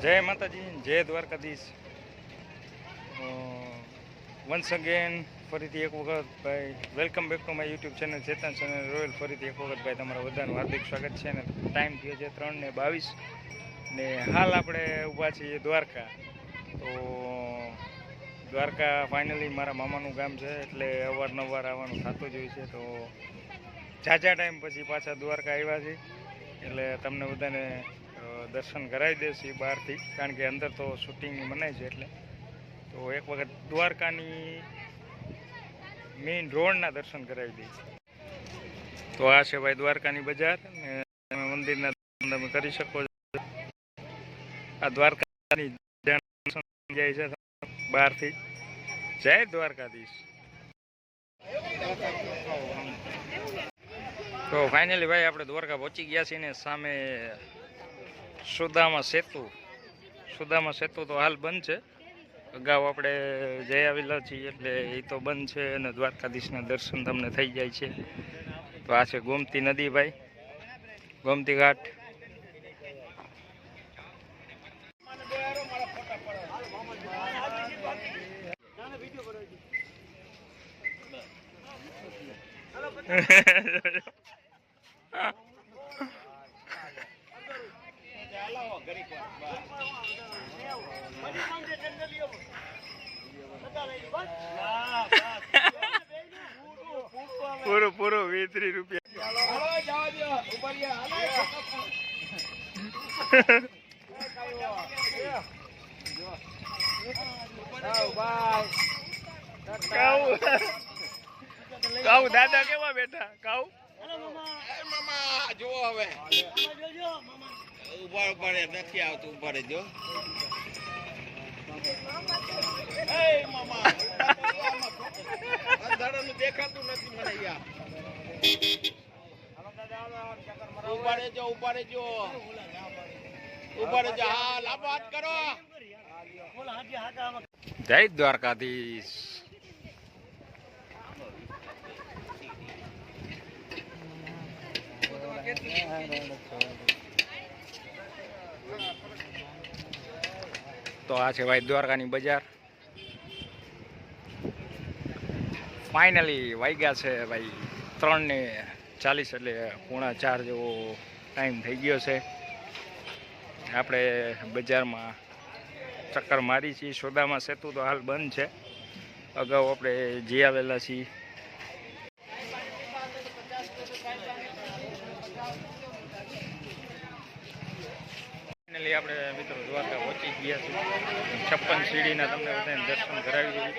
જય માતાજી, જય દ્વારકાધીશ. વન્સ અગેન ફરીથી એક વખત ભાઈ welcome back to my YouTube channel Chetan channel royal. ફરીથી એક વખત ભાઈ તમારા બધાનું હાર્દિક સ્વાગત છે. ને ટાઈમ થયો છે 3:22 ને હાલ આપણે ઊભા છીએ દ્વારકા. તો દ્વારકા ફાઇનલી મારા મામાનું ગામ છે એટલે અવારનવાર આવવાનું થતું જ હોય છે. તો ઝાઝા ટાઈમ પછી પાછા દ્વારકા આવ્યા છે એટલે તમને બધાને દર્શન કરાવી દેશે બહારથી, કારણ કે અંદર તો શૂટિંગની મનાય છે. એટલે તો એક વખત દ્વારકાની મેઇન રોડના દર્શન કરાવી દઈએ. તો આ છે ભાઈ દ્વારકાની બજાર ને તમે મંદિરના દર્શન તમે કરી શકો છો. આ દ્વારકાની દર્શન જાય છે બહારથી. જય દ્વારકાધીશ. તો ફાઇનલી ભાઈ આપણે દ્વારકા પહોંચી ગયા છીએ ને સામે સુદામા સેતુ તો હાલ બંધ છે. અગાઉ આપણે જઈ આવેલા છીએ એટલે એ તો બંધ છે અને દ્વારકાધીશના દર્શન તમને થઈ જાય છે. તો આ છે ગોમતી નદી ભાઈ, ગોમતી ઘાટ. પૂરો 20 રૂપિયા. કાઉ દાદા કેવા બેઠા? કાઉ મામા જો હવે ઉભા નથી આવતું. ઉભા રહેજો. દેખાતું નથી મને. ઉભા રહેજો. હા લાભ વાત કરો. જય દ્વારકાધીશ. તો આ છે ભાઈ દ્વારકાની બજાર. ફાઇનલી વાગ્યા છે ભાઈ 3:40 એટલે 3:45 જેવો ટાઈમ થઈ ગયો છે. આપણે બજારમાં ચક્કર મારી છીએ. સુદામા સેતુ તો હાલ બંધ છે. અગાઉ આપણે જઈ આવેલા છીએ. ફાઇનલી આપણે મિત્રો દ્વારકા પહોંચી ગયા છીએ. 56 સીડીના તમને બધાને દર્શન કરાવી દીધું.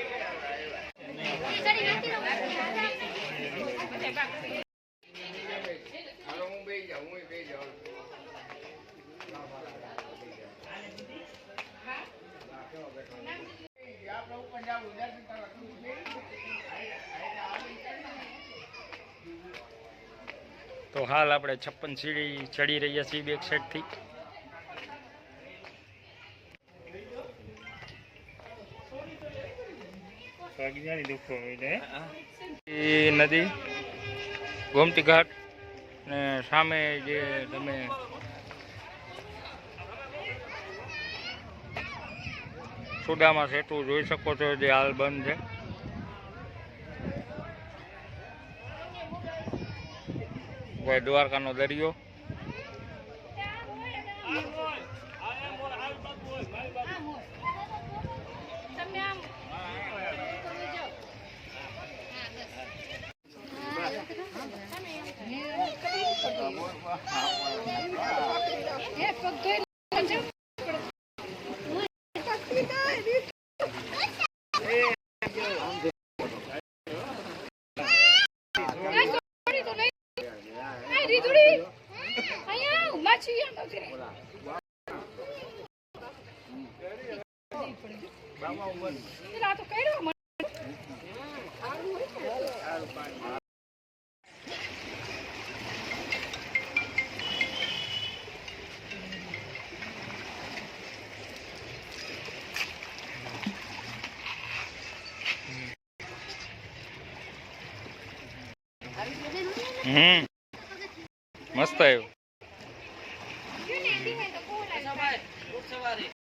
તો હાલ આપણે 56 સીડી ચડી રહ્યા છીએ બેક સાઈડથી. નદી, ગોમતી ઘાટ ને સામે જે તમે સુદામા સેતુ જોઈ શકો છો જે હાલ બંધ છે. ભાઈ દ્વારકાનો દરિયો. મસ્ત આવ્યું. क्यों नहीं दी है तो कौन आता है